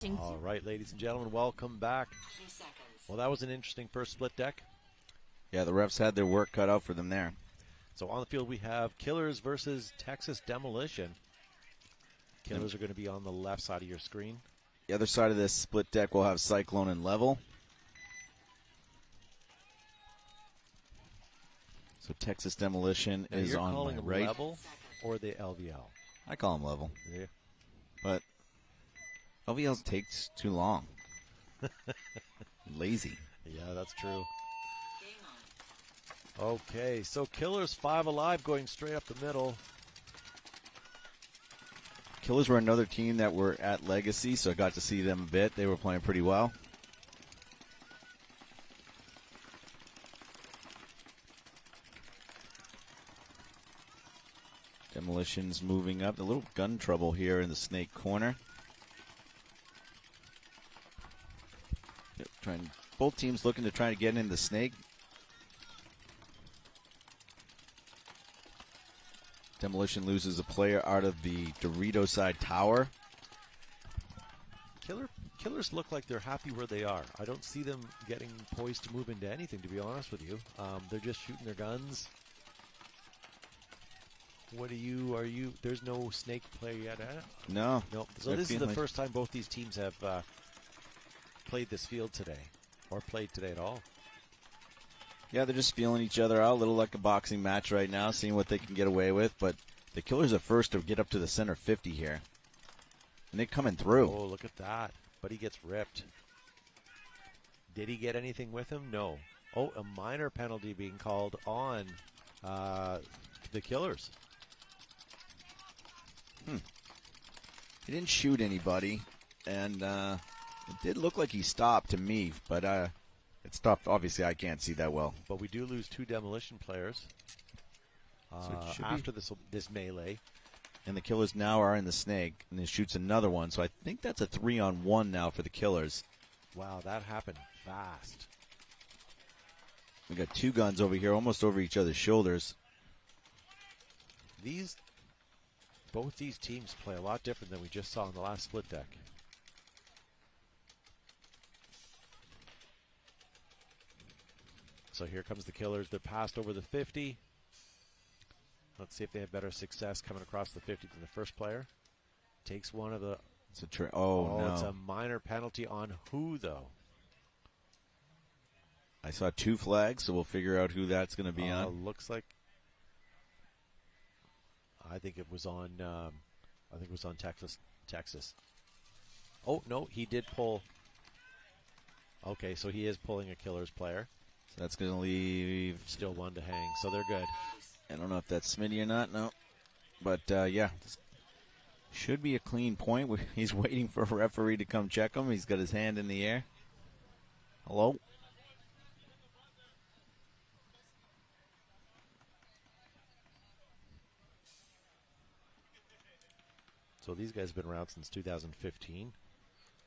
All right, ladies and gentlemen, welcome back. Well, that was an interesting first split deck. Yeah, the refs had their work cut out for them there. So on the field we have Killers versus Texas Demolition. Killers are going to be on the left side of your screen. The other side of this split deck will have Cyclone and Level. So Texas Demolition now is you're on calling my them right. Level or the LVL? I call them Level. Yeah. But LVL takes too long. Lazy. Yeah, that's true. Okay, so Killers 5 alive going straight up the middle. Killers were another team that were at Legacy, so I got to see them a bit. They were playing pretty well. Demolition's moving up. A little gun trouble here in the snake corner. Both teams looking to try to get in the snake. Demolition loses a player out of the Dorito side tower. Killers look like they're happy where they are. I don't see them getting poised to move into anything, to be honest with you. They're just shooting their guns. What are you? There's no snake play yet, eh? No. Nope. So this is the first time both these teams have played this field today, or played today at all. Yeah, they're just feeling each other out, a little like a boxing match right now, seeing what they can get away with. But the Killers are first to get up to the center 50 here. And they're coming through. Oh, look at that. But he gets ripped. Did he get anything with him? No. Oh, a minor penalty being called on the Killers. He didn't shoot anybody, and it did look like he stopped to me, but it stopped. Obviously, I can't see that well. But we do lose 2 Demolition players after this melee. And the Killers now are in the snake, and he shoots another one. So I think that's a 3-on-1 now for the Killers. Wow, that happened fast. We got 2 guns over here, almost over each other's shoulders. Both these teams play a lot different than we just saw in the last split deck. So here comes the Killers. They're passed over the 50. Let's see if they have better success coming across the 50 than the first player. Takes one of the... no. It's a minor penalty on who, though? I saw 2 flags, so we'll figure out who that's going to be on. Looks like... I think it was on Texas. Oh, no, he did pull. Okay, so he is pulling a Killers player. So that's going to leave... Still 1 to hang, so they're good. I don't know if that's Smitty or not, no. But, yeah, should be a clean point. He's waiting for a referee to come check him. He's got his hand in the air. Hello? So these guys have been around since 2015.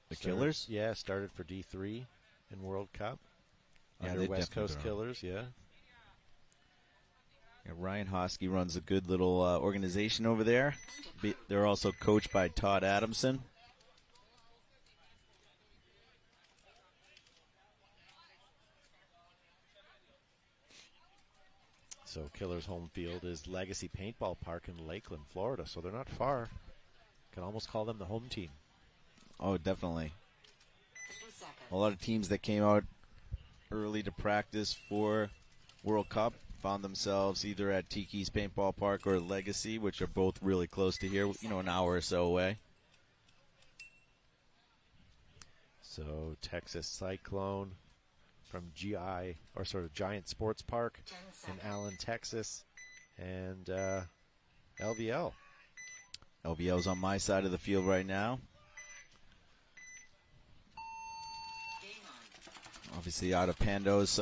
The Killers? Yeah, started for D3 in World Cup. Yeah, under West Coast Killers, yeah. Ryan Hosky runs a good little organization over there. They're also coached by Todd Adamson. So Killers' home field is Legacy Paintball Park in Lakeland, Florida. So they're not far. Can almost call them the home team. Oh, definitely. A lot of teams that came out early to practice for World Cup found themselves either at Tiki's Paintball Park or Legacy, which are both really close to here, an hour or so away. So Texas Cyclone from Giant Sports Park in Allen, Texas, and LVL. LVL's on my side of the field right now. Obviously out of Pando's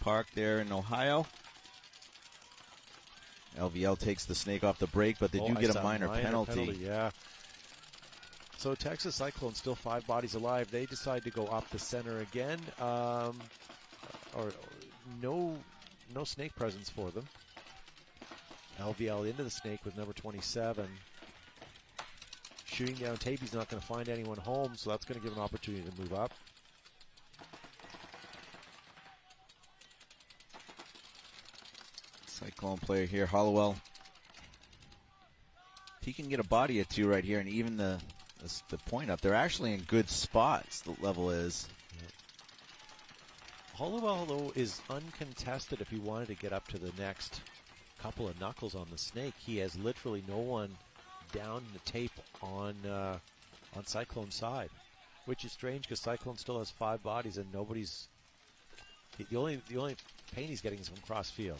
Park there in Ohio. LVL takes the snake off the break, but they do get a minor penalty. Yeah. So Texas Cyclone still 5 bodies alive. They decide to go up the center again. Or no snake presence for them. LVL into the snake with number 27. shooting down tape. He's not going to find anyone home, so that's going to give an opportunity to move up. Cyclone player here, Hollowell. He can get a body or two right here, and even the point up. They're actually in good spots, the level is. Hollowell, though, is uncontested if he wanted to get up to the next couple of knuckles on the snake. He has literally no one down the tape on Cyclone's side, which is strange because Cyclone still has 5 bodies and nobody's. The only pain he's getting is from cross field.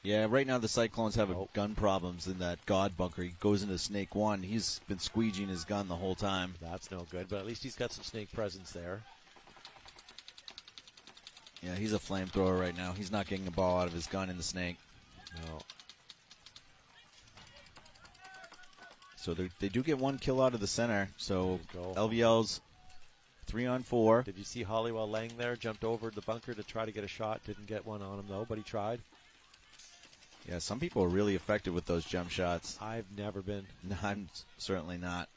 Yeah, right now the Cyclones have gun problems in that God bunker. He goes into Snake 1. He's been squeegeeing his gun the whole time. That's no good, but at least he's got some snake presence there. Yeah, he's a flamethrower right now. He's not getting a ball out of his gun in the Snake. No. So they do get 1 kill out of the center. So LVL's 3-on-4. Did you see Hollowell laying there? Jumped over the bunker to try to get a shot. Didn't get one on him, though, but he tried. Yeah, some people are really effective with those jump shots. I've never been. No, I'm certainly not.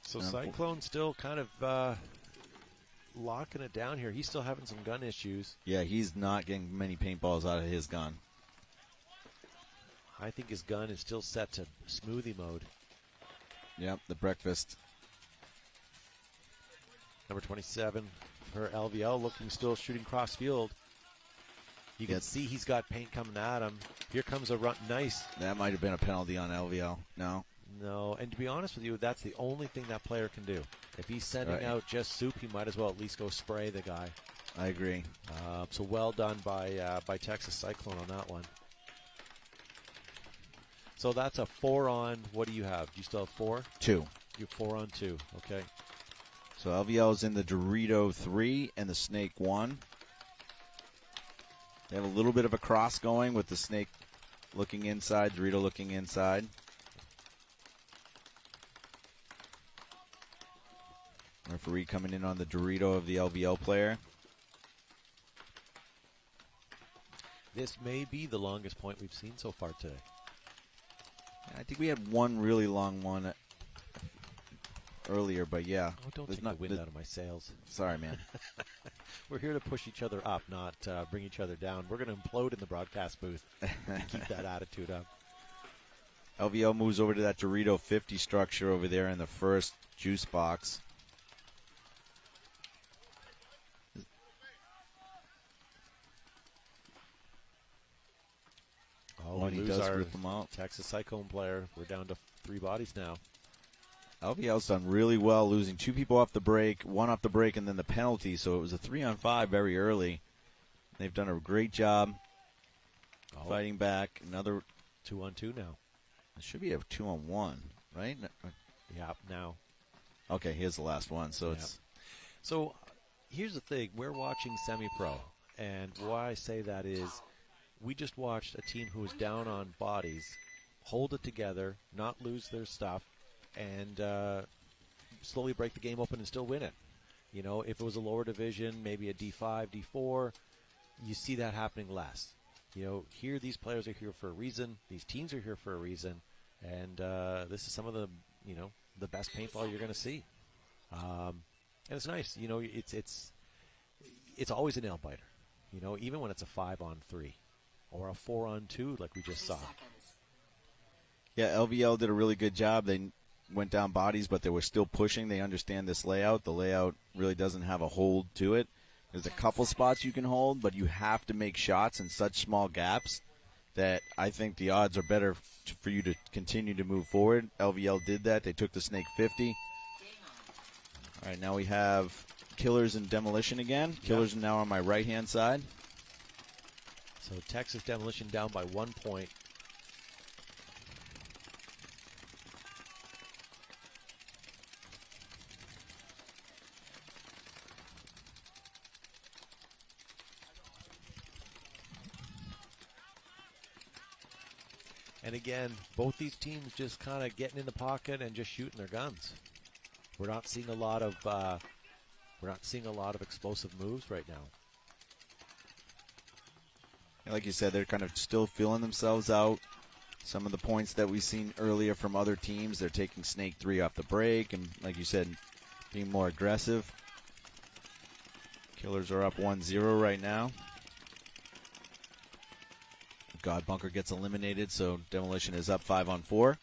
So Cyclone still kind of locking it down here. He's still having some gun issues. Yeah, he's not getting many paintballs out of his gun. I think his gun is still set to smoothie mode. Yep, the breakfast. Number 27 for LVL, looking still shooting cross field. You can see he's got paint coming at him. Here comes a run. Nice. That might have been a penalty on LVL. No. No, and to be honest with you, that's the only thing that player can do. If he's sending out just soup, he might as well at least go spray the guy. I agree. So well done by Texas Cyclone on that one. So that's a 4 on. What do you have? Do you still have 4? 2. You're 4 on 2. Okay. So LVL's in the Dorito 3 and the Snake 1. They have a little bit of a cross going with the Snake looking inside, Dorito looking inside. Referee coming in on the Dorito of the LVL player. This may be the longest point we've seen so far today. I think we had one really long one earlier, but yeah. Oh, don't take the wind out of my sails. Sorry, man. We're here to push each other up, not bring each other down. We're going to implode in the broadcast booth to keep that attitude up. LVL moves over to that Dorito 50 structure over there in the first juice box. Oh, we lose our Texas Cyclone player. We're down to 3 bodies now. LVL's done really well, losing 2 people off the break, 1 off the break, and then the penalty. So it was a 3-on-5 very early. They've done a great job fighting back. Another 2-on-2 now. It should be a 2-on-1, right? Yeah, now. Okay, here's the last one. So it's. So here's the thing: we're watching semi-pro, and why I say that is, we just watched a team who was down on bodies hold it together, not lose their stuff, and slowly break the game open and still win it. You know, if it was a lower division, maybe a D5, D4, you see that happening less. You know, here these players are here for a reason. These teams are here for a reason, and this is some of the, you know, the best paintball you're going to see. And it's nice. You know, it's always a nail biter. You know, even when it's a 5-on-3 or a 4-on-2 like we just saw. Yeah, LVL did a really good job. They went down bodies, but they were still pushing. They understand this layout. The layout really doesn't have a hold to it. There's a couple spots you can hold, but you have to make shots in such small gaps that I think the odds are better for you to continue to move forward. LVL did that. They took the Snake 50. All right, now we have Killers and Demolition again. Killers are now on my right-hand side. So Texas Demolition down by 1 point. And again, both these teams just kind of getting in the pocket and just shooting their guns. We're not seeing a lot of explosive moves right now. Like you said, they're kind of still feeling themselves out. Some of the points that we've seen earlier from other teams, they're taking Snake 3 off the break, and like you said, being more aggressive. Killers are up 1-0 right now. God Bunker gets eliminated, so Demolition is up 5-on-4.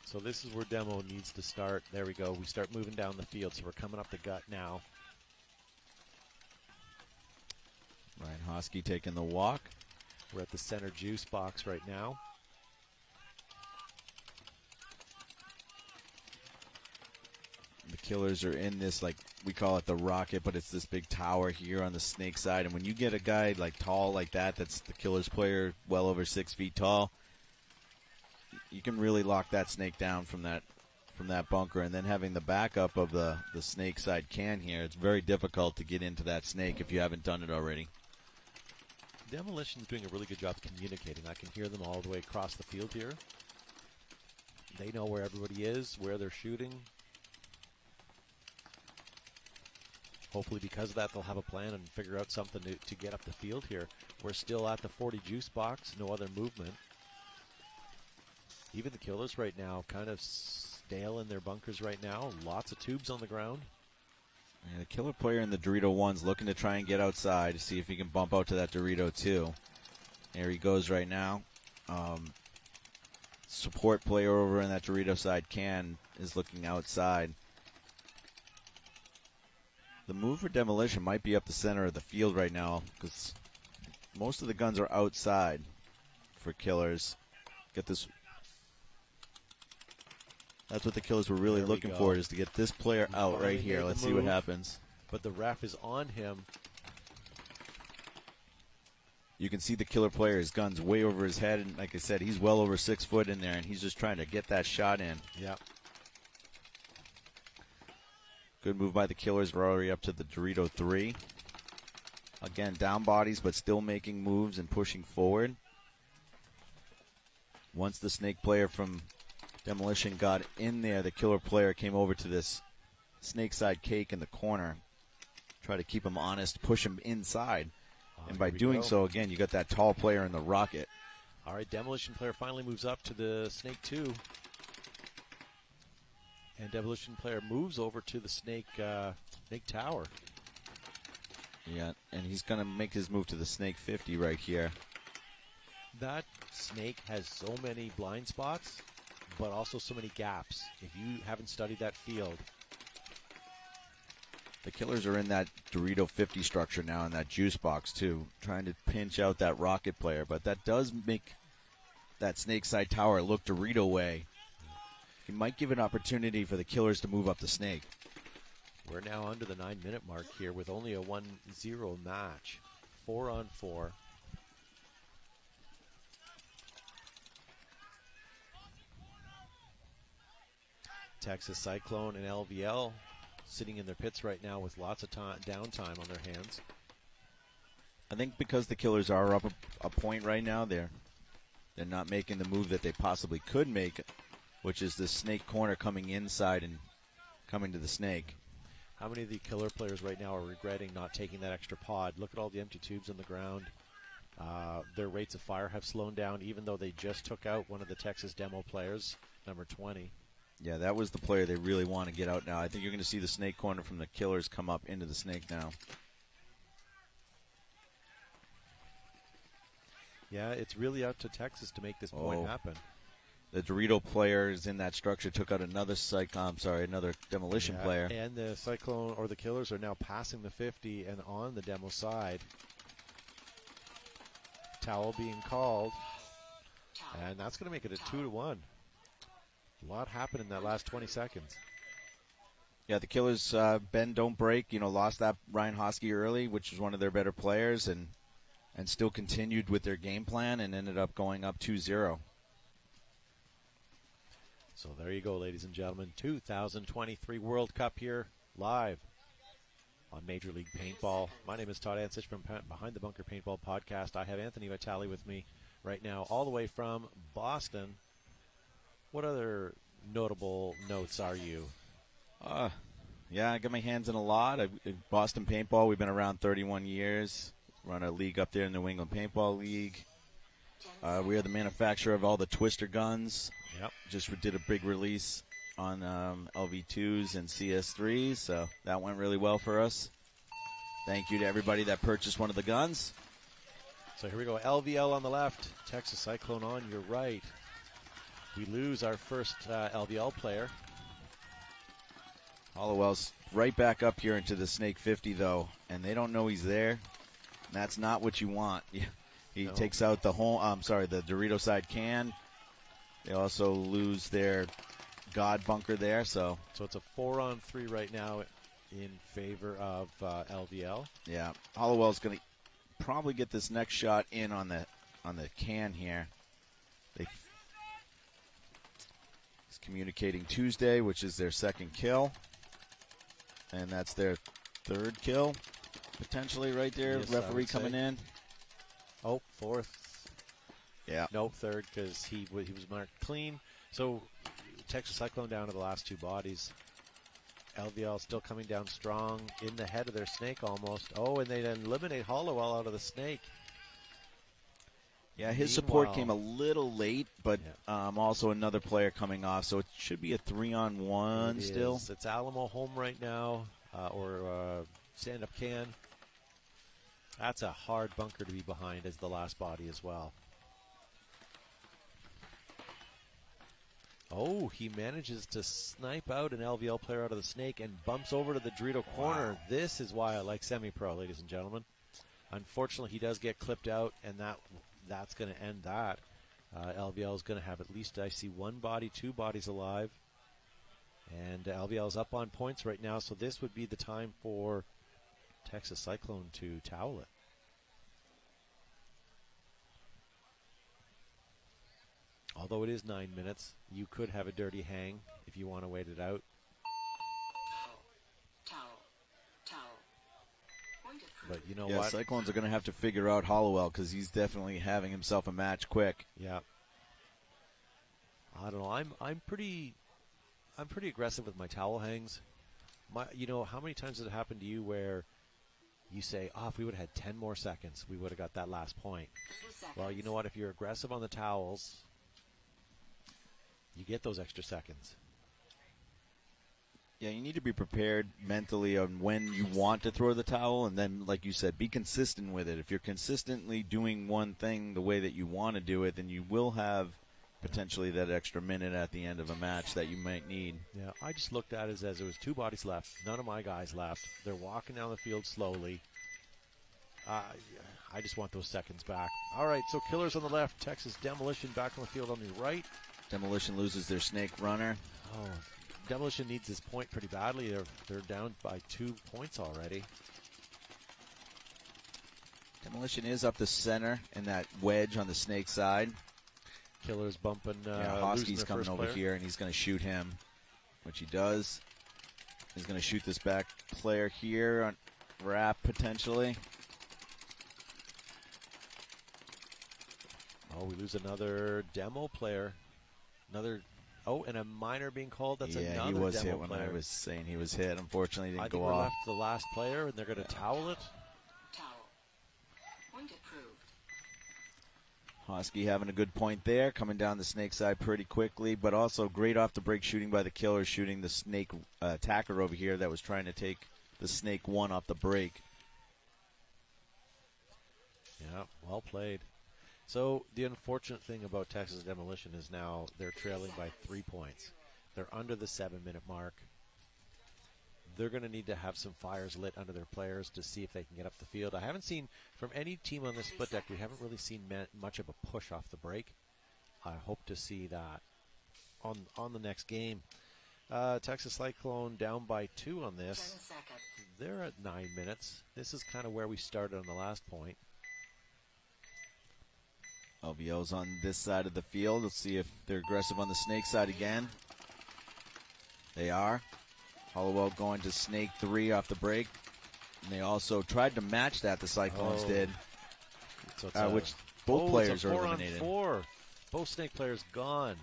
So this is where Demo needs to start. There we go. We start moving down the field, so we're coming up the gut now. Ryan Hosky taking the walk. We're at the center juice box right now. The Killers are in this, like, we call it the rocket, but it's this big tower here on the Snake side. And when you get a guy like tall like that, that's the Killers player, well over 6 feet tall, you can really lock that Snake down from that bunker. And then having the backup of the Snake side can here, it's very difficult to get into that Snake if you haven't done it already. Demolition's doing a really good job communicating. I can hear them all the way across the field here. They know where everybody is, where they're shooting. Hopefully because of that, they'll have a plan and figure out something to get up the field here. We're still at the 40 juice box, no other movement. Even the Killers right now kind of stale in their bunkers right now. Lots of tubes on the ground. And the Killer player in the Dorito 1's looking to try and get outside to see if he can bump out to that Dorito 2. There he goes right now. Support player over in that Dorito side is looking outside. The move for Demolition might be up the center of the field right now because most of the guns are outside for Killers. Get this. That's what the Killers were really looking for, is to get this player out right here. Let's see what happens. But the ref is on him. You can see the Killer player, his gun's way over his head, and like I said, he's well over 6 foot in there, and he's just trying to get that shot in. Yeah. Good move by the Killers. We're already up to the Dorito 3. Again, down bodies, but still making moves and pushing forward. Once the Snake player from Demolition got in there, the Killer player came over to this Snake side cake in the corner. Try to keep him honest, push him inside. And by doing so, again, you got that tall player in the rocket. All right, Demolition player finally moves up to the Snake 2. And Demolition player moves over to the Snake Tower. Yeah, and he's going to make his move to the Snake 50 right here. That Snake has so many blind spots, but also so many gaps. If you haven't studied that field. The Killers are in that Dorito 50 structure now in that juice box too, trying to pinch out that rocket player. But that does make that Snake side tower look Dorito way. It might give an opportunity for the Killers to move up the Snake. We're now under the 9-minute mark here with only a 1-0 match. 4-on-4. Texas Cyclone and LVL sitting in their pits right now with lots of downtime on their hands. I think because the Killers are up a point right now, they're not making the move that they possibly could make, which is the Snake corner coming inside and coming to the Snake. How many of the Killer players right now are regretting not taking that extra pod? Look at all the empty tubes on the ground. Their rates of fire have slowed down, even though they just took out one of the Texas demo players, number 20. Yeah, that was the player they really want to get out now. I think you're going to see the Snake corner from the Killers come up into the Snake now. Yeah, it's really up to Texas to make this point happen. The Dorito players in that structure took out another Demolition player. And the Cyclone or the Killers are now passing the 50 and on the demo side. Towel being called. And that's going to make it a 2-1. A lot happened in that last 20 seconds. Yeah, the Killers, bend, don't break. Lost that Ryan Hosky early, which was one of their better players, and still continued with their game plan and ended up going up 2-0. So there you go, ladies and gentlemen. 2023 World Cup here live on Major League Paintball. My name is Todd Ansich from Behind the Bunker Paintball Podcast. I have Anthony Vitale with me right now, all the way from Boston. What other notable notes are you? Yeah, I got my hands in a lot. Boston Paintball, we've been around 31 years. Run a league up there in the New England Paintball League. We are the manufacturer of all the Twister guns. Yep. Just did a big release on LV2s and CS3s, so that went really well for us. Thank you to everybody that purchased one of the guns. So here we go. LVL on the left, Texas Cyclone on your right. We lose our first LVL player. Hollowell's right back up here into the Snake 50, though, and they don't know he's there. That's not what you want. He takes out the the Dorito side can. They also lose their God bunker there, so it's a 4-on-3 right now in favor of LVL. Yeah, Hollowell's going to probably get this next shot in on the can here. He's communicating Tuesday, which is their second kill, and that's their third kill potentially right there. Yes, referee coming in. Oh, fourth. Yeah. Nope, third because he was marked clean. So Texas Cyclone down to the last two bodies. LVL still coming down strong in the head of their Snake almost. Oh, and they eliminate Hollowell out of the Snake. Yeah, his support came a little late, but also another player coming off, so it should be a 3-on-1 still. It's Alamo home right now, or stand-up can. That's a hard bunker to be behind as the last body as well. Oh, he manages to snipe out an LVL player out of the Snake and bumps over to the Dorito corner. Wow. This is why I like semi-pro, ladies and gentlemen. Unfortunately, he does get clipped out, and that's going to end that. LVL is going to have at least, I see, one body, two bodies alive. And LVL is up on points right now, so this would be the time for Texas Cyclone to towel it. Although it is 9 minutes, you could have a dirty hang if you want to wait it out. But you know what? Cyclones are going to have to figure out Hollowell because he's definitely having himself a match quick. Yeah. I don't know. I'm pretty aggressive with my towel hangs. How many times has it happened to you where you say, if we would have had 10 more seconds, we would have got that last point. Well, you know what? If you're aggressive on the towels, you get those extra seconds. Yeah, you need to be prepared mentally on when you want to throw the towel, and then, like you said, be consistent with it. If you're consistently doing one thing the way that you want to do it, then you will have potentially that extra minute at the end of a match that you might need. Yeah, I just looked at it as there was two bodies left. None of my guys left. They're walking down the field slowly. I just want those seconds back. All right, so Killers on the left, Texas Demolition back on the field on the right. Demolition loses their Snake runner. Oh, Demolition needs this point pretty badly. They're down by 2 points already. Demolition is up the center in that wedge on the Snake side. Killer's bumping. Hosky's coming over here, and he's going to shoot him, which he does. He's going to shoot this back player here on wrap potentially. Oh, we lose another demo player. And a minor being called. That's another demo player. Yeah, he was hit when I was saying he was hit. Unfortunately, he didn't go off. I think we're left the last player, and they're going to towel it. Point approved. Hosky having a good point there, coming down the Snake side pretty quickly, but also great off the break shooting by the Killer, shooting the Snake attacker over here that was trying to take the Snake one off the break. Yeah, well played. So the unfortunate thing about Texas Demolition is now they're trailing by 3 points. They're under the 7-minute mark. They're going to need to have some fires lit under their players to see if they can get up the field. I haven't seen, from any team on this split deck, we haven't really seen much of a push off the break. I hope to see that on the next game. Texas Cyclone down by 2 on this. They're at 9 minutes. This is kind of where we started on the last point. LVO's on this side of the field. Let's see if they're aggressive on the Snake side again. They are. Hollowell going to Snake 3 off the break. And they also tried to match that, the Cyclones did. Which both players are eliminated. 4-on-4. Both Snake players gone.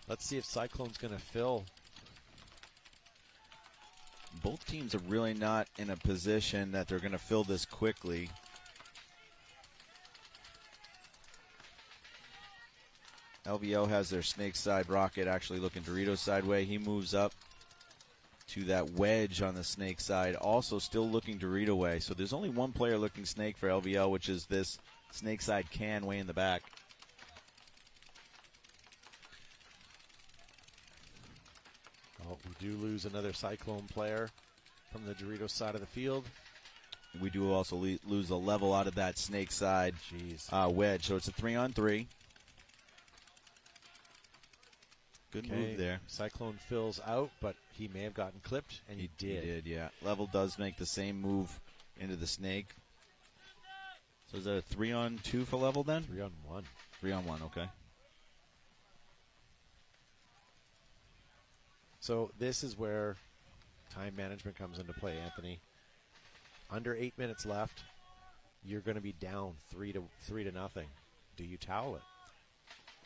Let's see if Cyclone's going to fill. Both teams are really not in a position that they're going to fill this quickly. LVO has their snake side rocket actually looking Dorito sideway. He moves up to that wedge on the snake side, also still looking Dorito way. So there's only one player looking snake for LVO, which is this snake side can way in the back. Oh, we do lose another Cyclone player from the Dorito side of the field. We do also lose a level out of that snake side wedge. So it's a 3-on-3. Good move there. Cyclone fills out, but he may have gotten clipped, and he did. He did, yeah. Level does make the same move into the snake. So is that a 3-on-2 for Level then? 3-on-1. 3-on-1, okay. So this is where time management comes into play, Anthony. Under 8 minutes left, you're going to be down 3-0. Do you towel it?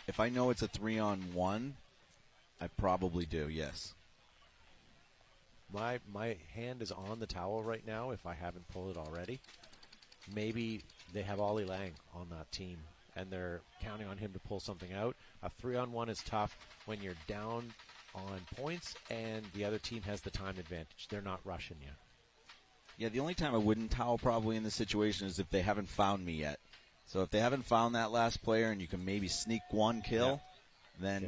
If I know it's a 3-on-1, I probably do, yes. My hand is on the towel right now if I haven't pulled it already. Maybe they have Ollie Lang on that team, and they're counting on him to pull something out. A 3-on-1 is tough when you're down on points and the other team has the time advantage. They're not rushing you. Yeah, the only time I wouldn't towel probably in this situation is if they haven't found me yet. So if they haven't found that last player and you can maybe sneak one kill, then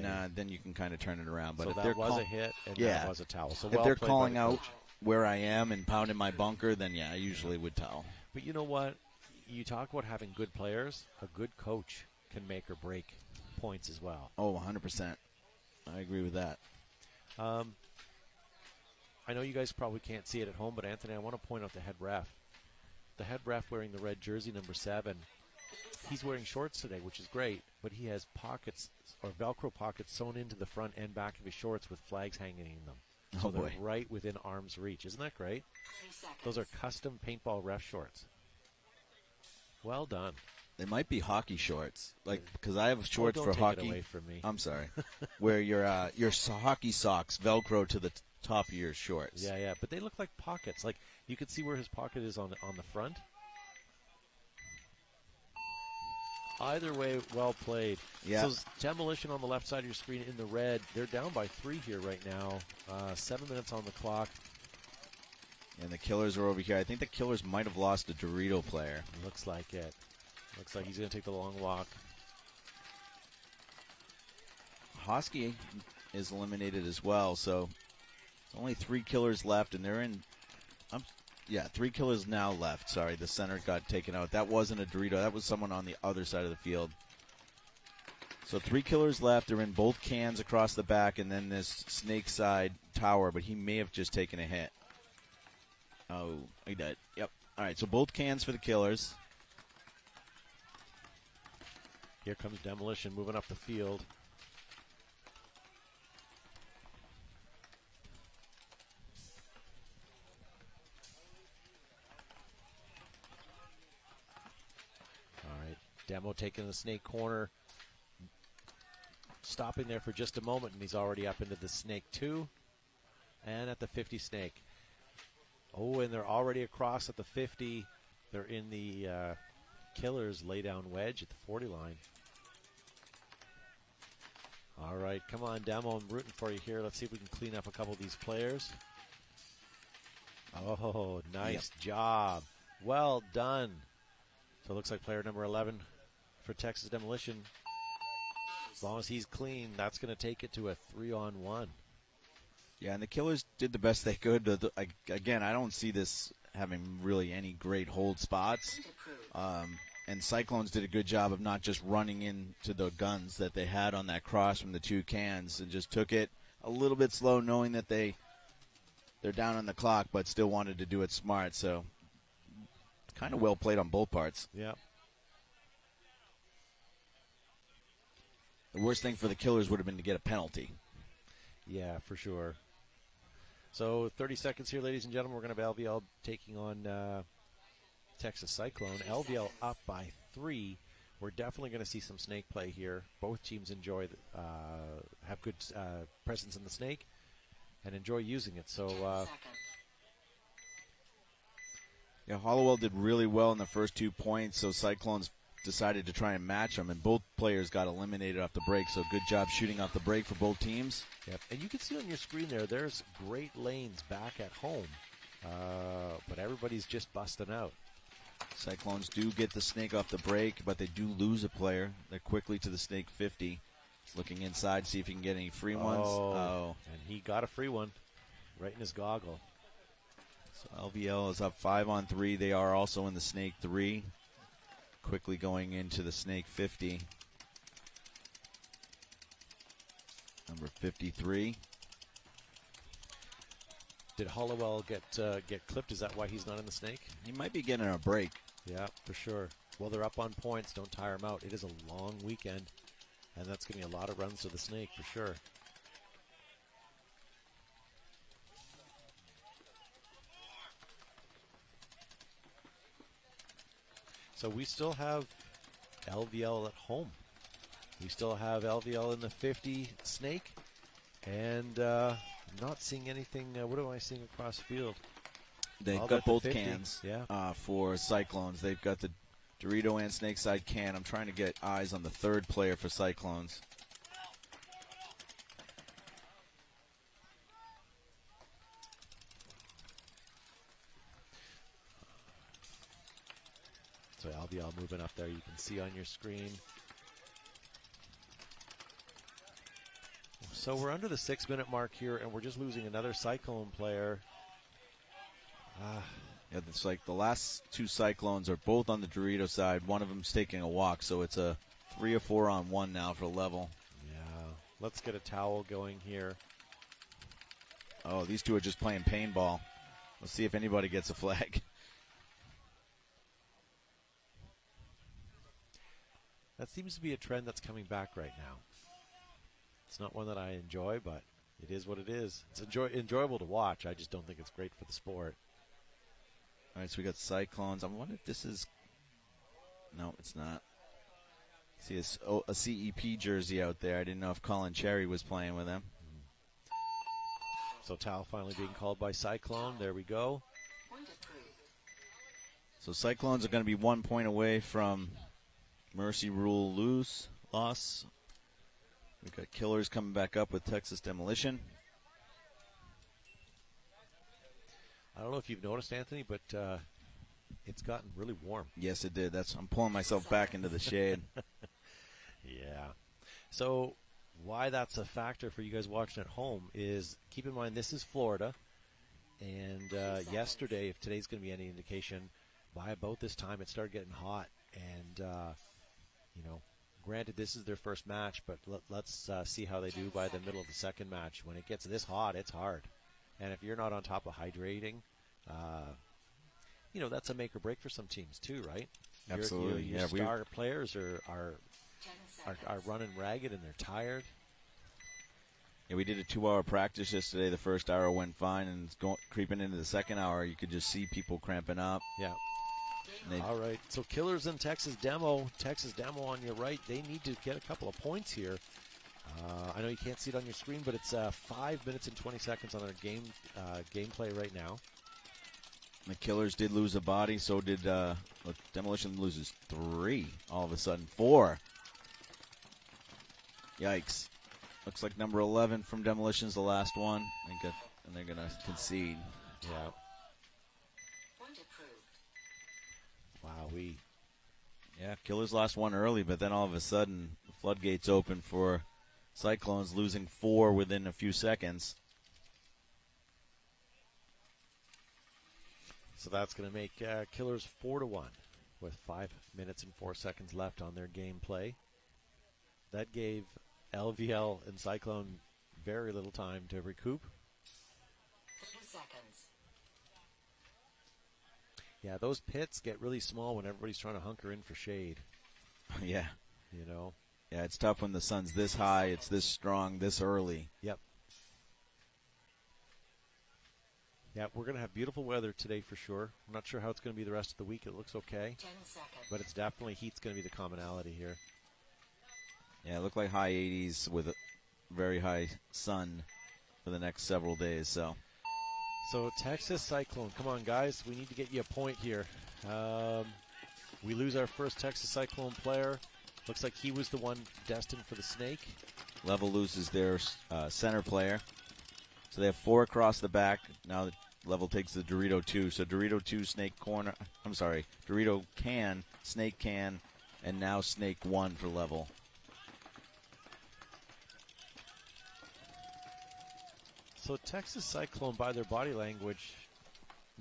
you can kind of turn it around. But so if that was a hit and that was a towel. So if they're calling out where I am and pounding my bunker, then I usually would towel. But you know what? You talk about having good players. A good coach can make or break points as well. Oh, 100%. I agree with that. I know you guys probably can't see it at home, but Anthony, I want to point out the head ref. The head ref wearing the red jersey, number 7. He's wearing shorts today, which is great, but he has pockets or Velcro pockets sewn into the front and back of his shorts with flags hanging in them. So they're right within arm's reach. Isn't that great? Those are custom paintball ref shorts. Well done. They might be hockey shorts, because I have shorts for take hockey. It away from me. I'm sorry, where your hockey socks Velcro to the top of your shorts. Yeah, but they look like pockets. Like you can see where his pocket is on the front. Either way, well played. Yeah. So Demolition on the left side of your screen in the red. They're down by 3 here right now. 7 minutes on the clock. And the Killers are over here. I think the Killers might have lost a Dorito player. Looks like it. Looks like he's going to take the long walk. Hosky is eliminated as well, so there's only 3 Killers left, and they're in. 3 Killers now left. Sorry, the center got taken out. That wasn't a Dorito. That was someone on the other side of the field. So 3 Killers left. They're in both cans across the back, and then this snake side tower, but he may have just taken a hit. Oh, he did. Yep. All right, so both cans for the Killers. Here comes Demolition moving up the field. All right, Demo taking the snake corner. Stopping there for just a moment, and he's already up into the snake 2. And at the 50 snake. Oh, and they're already across at the 50. They're in the Killers lay-down wedge at the 40 line. All right, come on, Demo. I'm rooting for you here. Let's see if we can clean up a couple of these players. Oh, nice job. Well done. So it looks like player number 11 for Texas Demolition. As long as he's clean, that's going to take it to a 3-on-1. Yeah, and the Killers did the best they could. Again, I don't see this having really any great hold spots. And Cyclones did a good job of not just running into the guns that they had on that cross from the 2 cans and just took it a little bit slow, knowing that they're down on the clock, but still wanted to do it smart. So kind of well played on both parts. Yeah. The worst thing for the Killers would have been to get a penalty. Yeah, for sure. So 30 seconds here, ladies and gentlemen. We're going to have LVL taking on Texas Cyclone. LVL up by 3. We're definitely going to see some snake play here. Both teams enjoy, have good presence in the snake and enjoy using it. So Yeah, Hollowell did really well in the first 2 points, so Cyclones decided to try and match them, and both players got eliminated off the break, so good job shooting off the break for both teams. Yep. And you can see on your screen there's great lanes back at home, but everybody's just busting out. Cyclones do get the snake off the break, but they do lose a player. They're quickly to the snake 50. Looking inside, see if he can get any free ones. Oh, and he got a free one right in his goggle. So LVL is up 5-on-3. They are also in the snake 3. Quickly going into the snake 50. Number 53. Did Hollowell get clipped? Is that why he's not in the snake? He might be getting a break. Yeah, for sure. Well, they're up on points. Don't tire them out. It is a long weekend, and that's going to be a lot of runs to the snake for sure. So we still have LVL at home. We still have LVL in the 50 snake, and I'm not seeing anything. What am I seeing across the field? They've got both cans for Cyclones. They've got the Dorito and Snakeside can. I'm trying to get eyes on the third player for Cyclones. So LVL moving up there. You can see on your screen. So we're under the 6-minute mark here, and we're just losing another Cyclone player. Yeah, it's like the last 2 Cyclones are both on the Dorito side. One of them's taking a walk, so it's a 3 or 4 on 1 now for level. Yeah, let's get a towel going here. Oh, these 2 are just playing paintball. Let's see if anybody gets a flag. That seems to be a trend that's coming back right now. It's not one that I enjoy, but it is what it is. It's enjoyable to watch. I just don't think it's great for the sport. All right, so we got Cyclones. I wonder if this is... No, it's not. See a CEP jersey out there. I didn't know if Colin Cherry was playing with him. So towel finally being called by Cyclone. There we go. So Cyclones are going to be 1 point away from Mercy Rule loss. We've got Killers coming back up with Texas Demolition. I don't know if you've noticed, Anthony, but it's gotten really warm. Yes, it did. I'm pulling myself back into the shade. Yeah. So why that's a factor for you guys watching at home is keep in mind this is Florida. And yesterday, if today's going to be any indication, by about this time it started getting hot. And, granted this is their first match, but let's see how they do by the middle of the second match. When it gets this hot, it's hard. And if you're not on top of hydrating, that's a make or break for some teams too, right? Absolutely. Your star players are running ragged and they're tired. Yeah, we did a 2-hour practice yesterday. The first hour went fine, and creeping into the second hour, you could just see people cramping up. Yeah. All right. So Killers and Texas Demo. Texas Demo on your right. They need to get a couple of points here. I know you can't see it on your screen, but it's 5 minutes and 20 seconds on their gameplay right now. The Killers did lose a body, so did Demolition loses 3 all of a sudden. 4. Yikes. Looks like number 11 from Demolition's the last one. And they're going to concede. Yeah. Wow, Yeah, Killers lost 1 early, but then all of a sudden, the floodgates open for Cyclones, losing 4 within a few seconds. So that's going to make Killers 4-1 with 5 minutes and 4 seconds left on their gameplay. That gave LVL and Cyclone very little time to recoup. 30 seconds. Yeah, those pits get really small when everybody's trying to hunker in for shade. Yeah. Yeah, it's tough when the sun's this high, it's this strong, this early. Yep. Yeah, we're going to have beautiful weather today for sure. I'm not sure how it's going to be the rest of the week. It looks okay. 10 seconds. But it's definitely heat's going to be the commonality here. Yeah, it looked like high 80s with a very high sun for the next several days. So So Texas Cyclone, come on guys, we need to get you a point here. We lose our first Texas Cyclone player. Looks like he was the one destined for the snake. Level loses their center player. So they have 4 across the back. Now Level takes the Dorito 2. So Dorito 2, Snake corner. I'm sorry, Dorito can, Snake can, and now Snake 1 for Level. So Texas Cyclone, by their body language,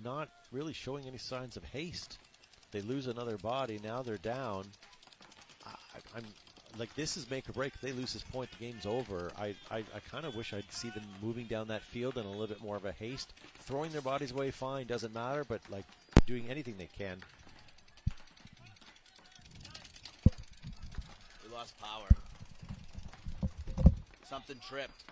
not really showing any signs of haste. They lose another body. Now they're down. I'm like, this is make or break. If they lose this point, the game's over. I kind of wish I'd see them moving down that field in a little bit more of a haste. Throwing their bodies away, fine, doesn't matter, but like doing anything they can. We lost power. Something tripped.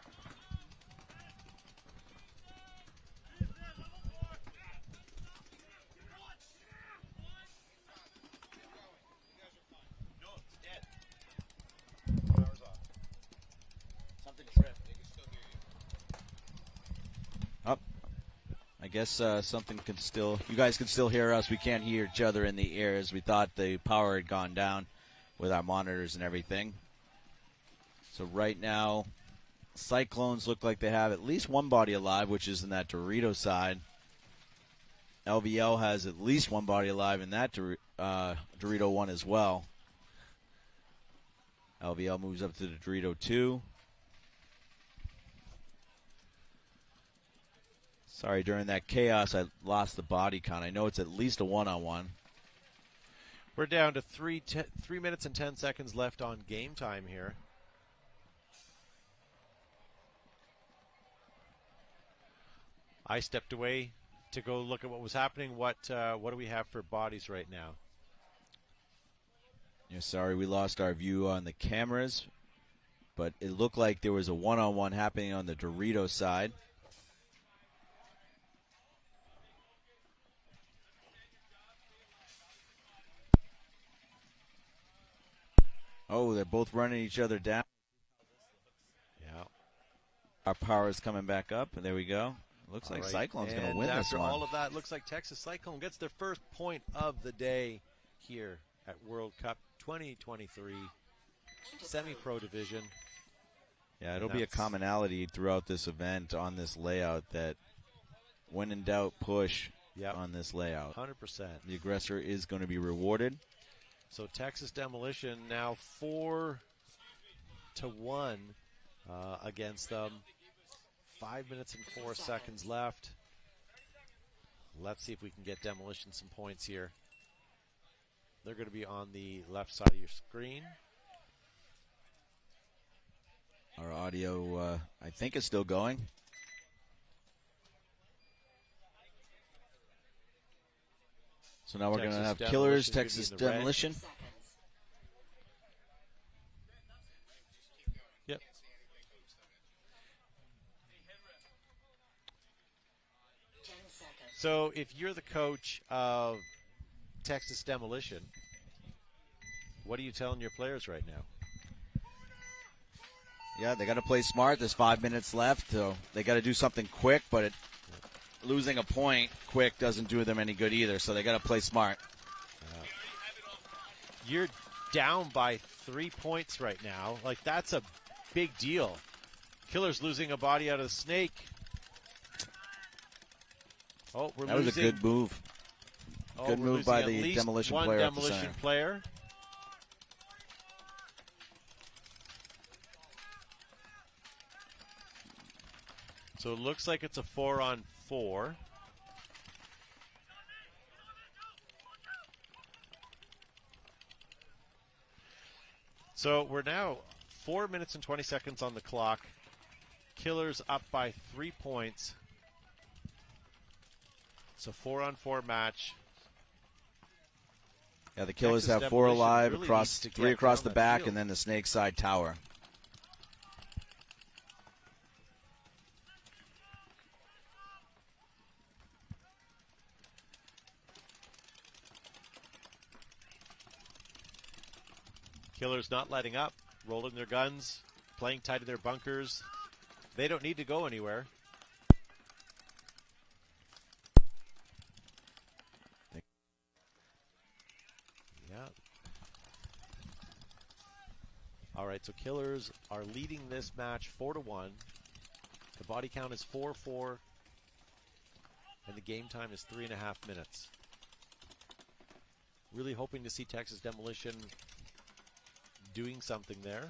I guess something can still, you guys can still hear us. We can't hear each other in the ears. We thought the power had gone down with our monitors and everything. So right now, Cyclones look like they have at least one body alive, which is in that Dorito side. LVL has at least one body alive in that Dorito 1 as well. LVL moves up to the Dorito 2. Sorry, during that chaos, I lost the body count. I know it's at least a one-on-one. We're down to 3 minutes and 10 seconds left on game time here. I stepped away to go look at what was happening. What do we have for bodies right now? Yeah, sorry, we lost our view on the cameras, but it looked like there was a one-on-one happening on the Dorito side. Oh, they're both running each other down. Yeah. Our power is coming back up, and there we go. Looks like Cyclone's going to win this one. After all of that, looks like Texas Cyclone gets their first point of the day here at World Cup 2023 Semi-Pro Division. Yeah, it'll be a commonality throughout this event on this layout that when in doubt, push on this layout. 100%. The aggressor is going to be rewarded. So Texas Demolition now 4-1 against them. 5 minutes and 4 seconds left. Let's see if we can get Demolition some points here. They're going to be on the left side of your screen. Our audio, I think, is still going. So now we're going to have Killers, Texas Demolition. Yep. So if you're the coach of Texas Demolition, what are you telling your players right now? Yeah, they got to play smart. There's 5 minutes left, so they got to do something quick, but losing a point quick doesn't do them any good either, so they got to play smart. You're down by 3 points right now. Like, that's a big deal. Killer's losing a body out of the snake. Oh, we're that losing. Was a good move. Oh, good move by the Demolition player. One Demolition player. So it looks like it's a 4-on-4. So we're now 4 minutes and 20 seconds on the clock. Killers up by 3 points. It's a 4-on-4 match. Yeah, the Killers Texas have 4 Demolition alive, really 3 across the back, field. and then the snake side tower. Killers not letting up, rolling their guns, playing tight to their bunkers. They don't need to go anywhere. Yeah. All right, so Killers are leading this match 4-1. The body count is 4-4, and the game time is 3.5 minutes. Really hoping to see Texas Demolition doing something there.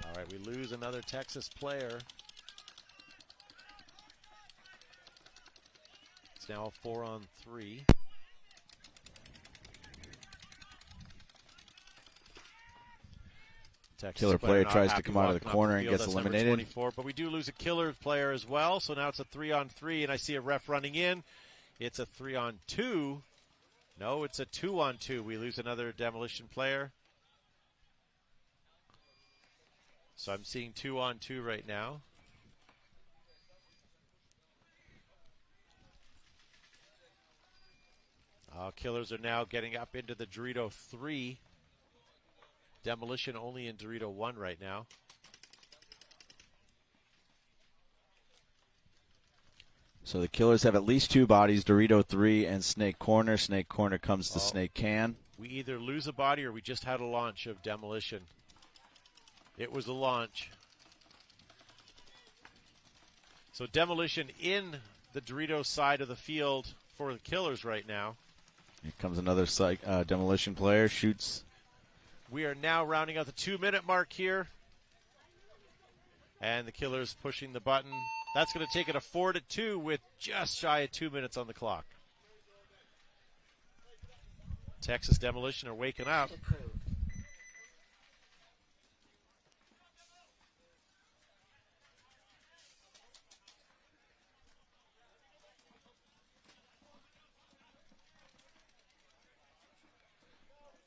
All right, we lose another Texas player. It's now a 4-on-3. Killer player tries to come out of the corner and gets eliminated. 24, but we do lose a Killer player as well, so now it's a 3-on-3, and I see a ref running in. It's a 3-on-2. No, it's a 2-on-2. We lose another Demolition player. So I'm seeing 2-on-2 right now. Killers are now getting up into the Dorito 3. Demolition only in Dorito 1 right now. So the Killers have at least 2 bodies, Dorito 3 and Snake Corner. Snake Corner comes to Snake Can. We either lose a body or we just had a launch of Demolition. It was a launch. So Demolition in the Dorito side of the field for the Killers right now. Here comes another Demolition player, shoots. We are now rounding out the 2-minute mark here. And the Killers pushing the button. That's going to take it a 4-2 with just shy of 2 minutes on the clock. Texas Demolition are waking up.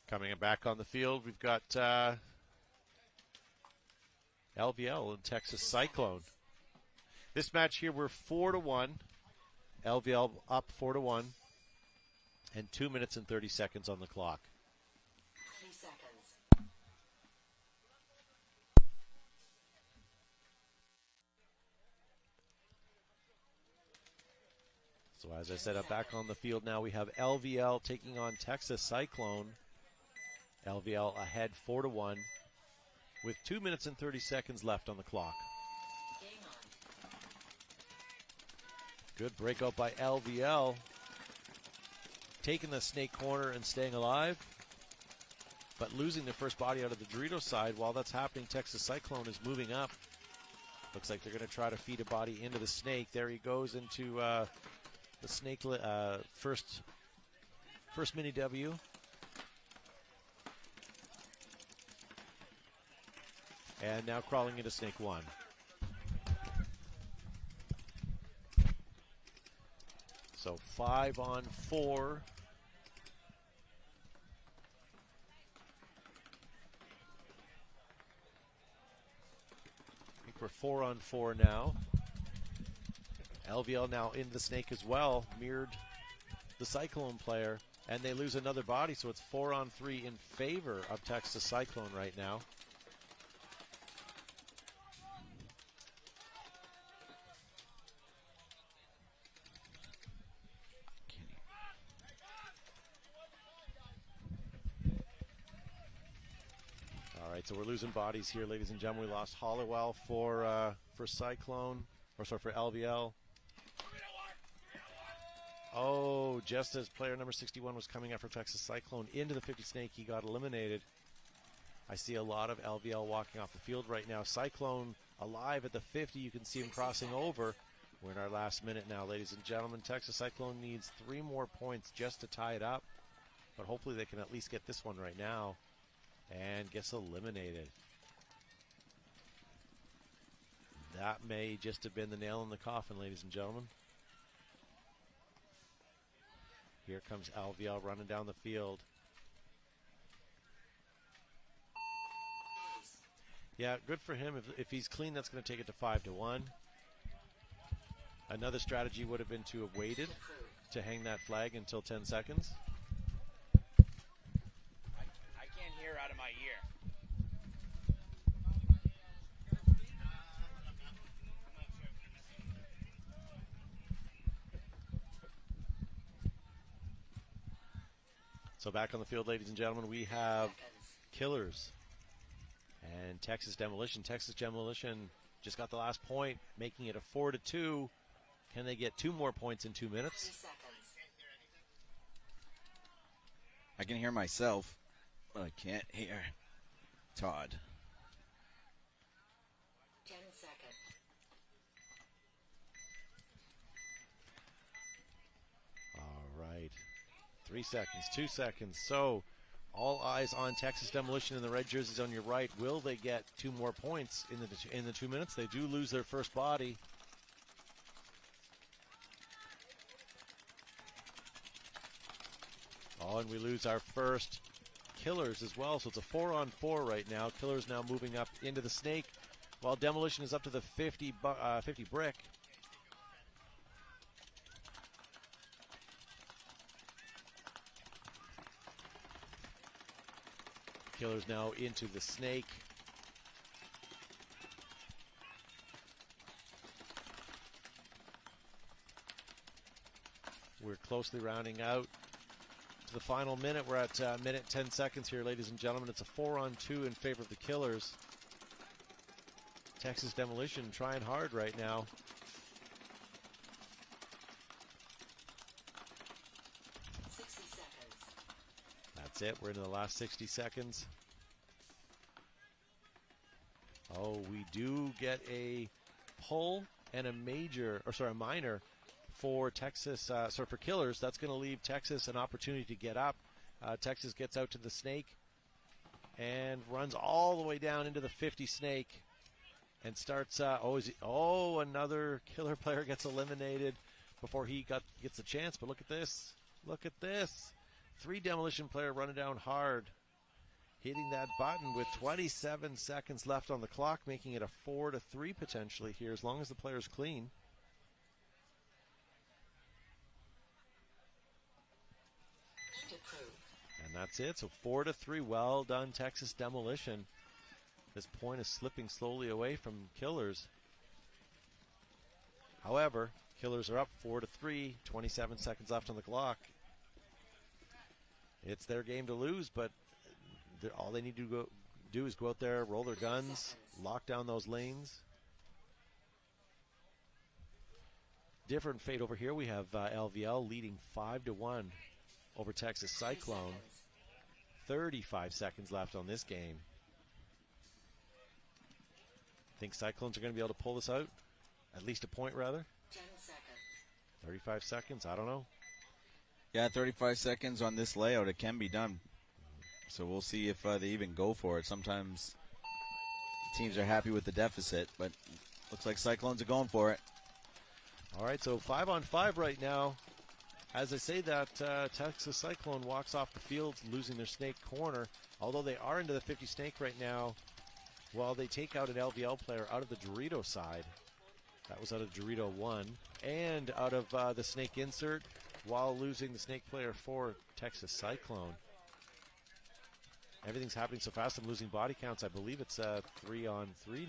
Coming back on the field, we've got LVL and Texas Cyclone. This match here, we're 4-1. LVL up 4-1. And 2 minutes and 30 seconds on the clock. 3 seconds. So as I said, I'm back on the field now. We have LVL taking on Texas Cyclone. LVL ahead 4-1 with 2 minutes and 30 seconds left on the clock. Game on. Good breakout by LVL. Taking the Snake Corner and staying alive, but losing the first body out of the Dorito side. While that's happening, Texas Cyclone is moving up. Looks like they're going to try to feed a body into the Snake. There he goes into the Snake first mini W. And now crawling into Snake 1. So 5-on-4. I think we're 4-on-4 now. LVL now in the Snake as well. Mirrored the Cyclone player. And they lose another body, so it's 4-on-3 in favor of Texas Cyclone right now. So we're losing bodies here, ladies and gentlemen. We lost Hollowell for Cyclone, or sorry, for LVL. Oh, just as player number 61 was coming up for Texas Cyclone into the 50 Snake, he got eliminated. I see a lot of LVL walking off the field right now. Cyclone alive at the 50. You can see him crossing over. We're in our last minute now, ladies and gentlemen. Texas Cyclone needs 3 more points just to tie it up, but hopefully they can at least get this one right now. And gets eliminated. That may just have been the nail in the coffin, ladies and gentlemen. Here comes LVL running down the field. Yeah, good for him. If he's clean, that's going to take it to 5-1. Another strategy would have been to have waited to hang that flag until 10 seconds. Out of my ear. So back on the field, ladies and gentlemen, we have Seconds. Killers and Texas Demolition. Texas Demolition just got the last point, making it a 4-2. Can they get 2 more points in 2 30 minutes? seconds. I can hear myself, but I can't hear Todd. 10 seconds. All right. 3 seconds, 2 seconds. So all eyes on Texas Demolition in the red jerseys on your right. Will they get 2 more points in the 2 minutes? They do lose their first body. Oh, and we lose our first Killers as well. So it's a 4-on-4 right now. Killers now moving up into the snake, while Demolition is up to the 50 brick. Killers now into the snake. We're closely rounding out to the final minute. We're at minute 10 seconds here, ladies and gentlemen. It's a 4-on-2 in favor of the Killers. Texas Demolition trying hard right now. That's it. We're into the last 60 seconds. Oh, we do get a pull and a minor for Texas, for Killers. That's going to leave Texas an opportunity to get up. Texas gets out to the snake and runs all the way down into the 50 snake and starts. Another Killer player gets eliminated before he gets a chance. But look at this. Look at this. 3 Demolition player running down hard, hitting that button with 27 seconds left on the clock, making it a 4-3 potentially here, as long as the player's clean. And that's it. So 4-3. Well done, Texas Demolition. This point is slipping slowly away from Killers. However, Killers are up 4-3. 27 seconds left on the clock. It's their game to lose, but all they need to do is go out there, roll their guns, lock down those lanes. Different fate over here. We have LVL leading 5-1 over Texas Cyclone. 35 seconds left on this game. Think Cyclones are going to be able to pull this out? At least a point, rather? 10 seconds. 35 seconds? I don't know. Yeah, 35 seconds on this layout. It can be done. So we'll see if they even go for it. Sometimes teams are happy with the deficit, but looks like Cyclones are going for it. All right, so 5-on-5 right now. As I say that, Texas Cyclone walks off the field, losing their snake corner. Although they are into the 50 snake right now, while they take out an LVL player out of the Dorito side. That was out of Dorito 1. And out of the snake insert, while losing the snake player for Texas Cyclone. Everything's happening so fast, I'm losing body counts. I believe it's 3-on-3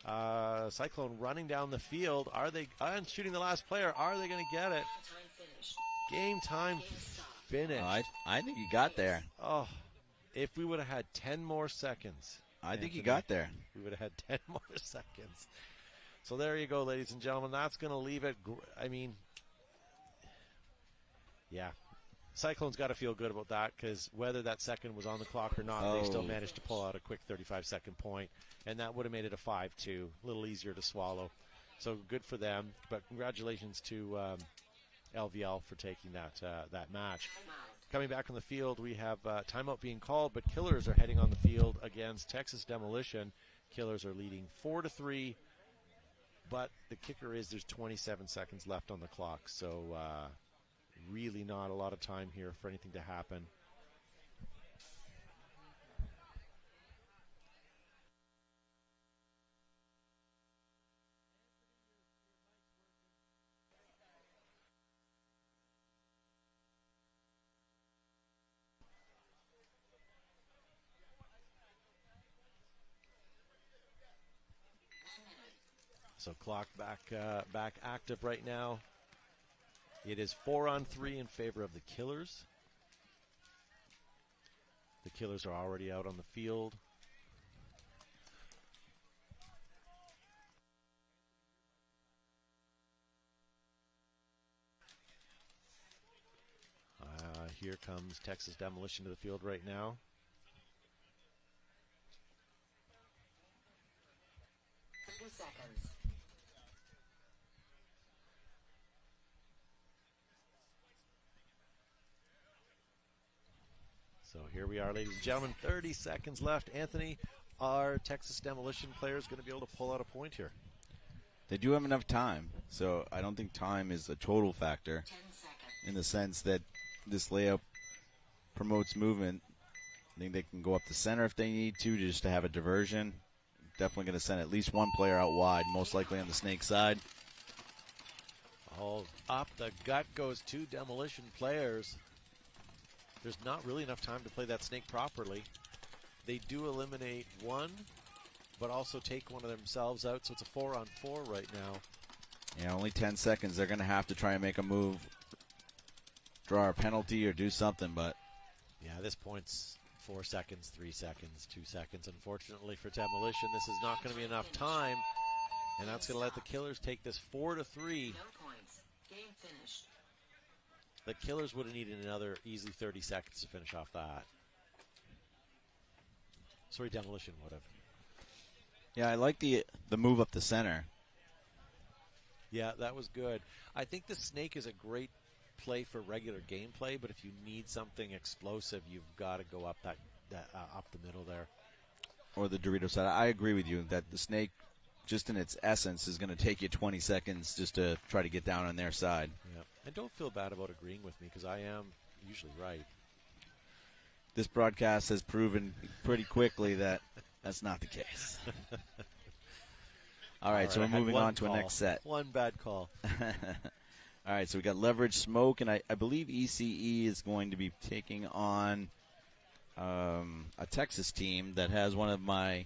now. Cyclone running down the field. Are they shooting the last player? Are they going to get it? Time finished. Game time finished. I think he got there. Oh, if we would have had 10 more seconds. I think he Anthony, got there. We would have had 10 more seconds. So there you go, ladies and gentlemen. That's going to leave it. Yeah. Cyclone's got to feel good about that, because whether that second was on the clock or not, they still managed to pull out a quick 35-second point, and that would have made it a 5-2, a little easier to swallow. So good for them, but congratulations to LVL for taking that match. Coming back on the field, we have timeout being called, but Killers are heading on the field against Texas Demolition. Killers are leading 4-3, but the kicker is there's 27 seconds left on the clock, so really not a lot of time here for anything to happen. So clock back active right now. It is 4-on-3 in favor of the Killers. The Killers are already out on the field. Here comes Texas Demolition to the field right now. Seconds. So here we are, ladies and gentlemen. 30 seconds left. Anthony, are Texas Demolition players going to be able to pull out a point here? They do have enough time, so I don't think time is a total factor 10 seconds. in the sense that this layup promotes movement. I think they can go up the center if they need to, just to have a diversion. Definitely going to send at least one player out wide, most likely on the Snake side. All up the gut goes two Demolition players. There's not really enough time to play that Snake properly. They do eliminate one, but also take one of themselves out, so it's a 4-on-4 right now. Yeah, only 10 seconds. They're going to have to try and make a move, draw a penalty, or do something, but... Yeah, this point's 4 seconds, 3 seconds, 2 seconds. Unfortunately for Demolition, this is not going to be enough time, and that's going to let the Killers take this 4-3. No points. Game finished. The Killers would have needed another easy 30 seconds to finish off that. Sorry, Demolition would have. Yeah, I like the move up the center. Yeah, that was good. I think the Snake is a great play for regular gameplay, but if you need something explosive, you've got to go up up the middle there. Or the Dorito side. I agree with you that the Snake, just in its essence, is going to take you 20 seconds just to try to get down on their side. Yeah. And don't feel bad about agreeing with me, because I am usually right. This broadcast has proven pretty quickly that that's not the case. All right, so we're moving on to a next set. One bad call. All right, so we got Leverage Smoke, and I believe ECE is going to be taking on a Texas team that has one of my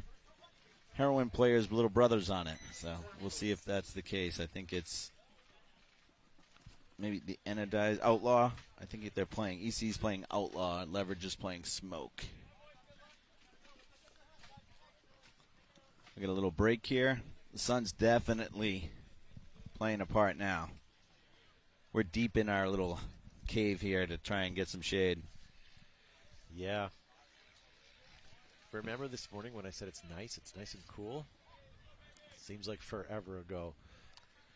heroin players' little brothers on it. So we'll see if that's the case. I think it's maybe the Anodized Outlaw. I think they're playing. ECE's playing Outlaw, and Leverage is playing Smoke. We got a little break here. The sun's definitely playing a part now. We're deep in our little cave here to try and get some shade. Yeah. Remember this morning when I said it's nice and cool? Seems like forever ago.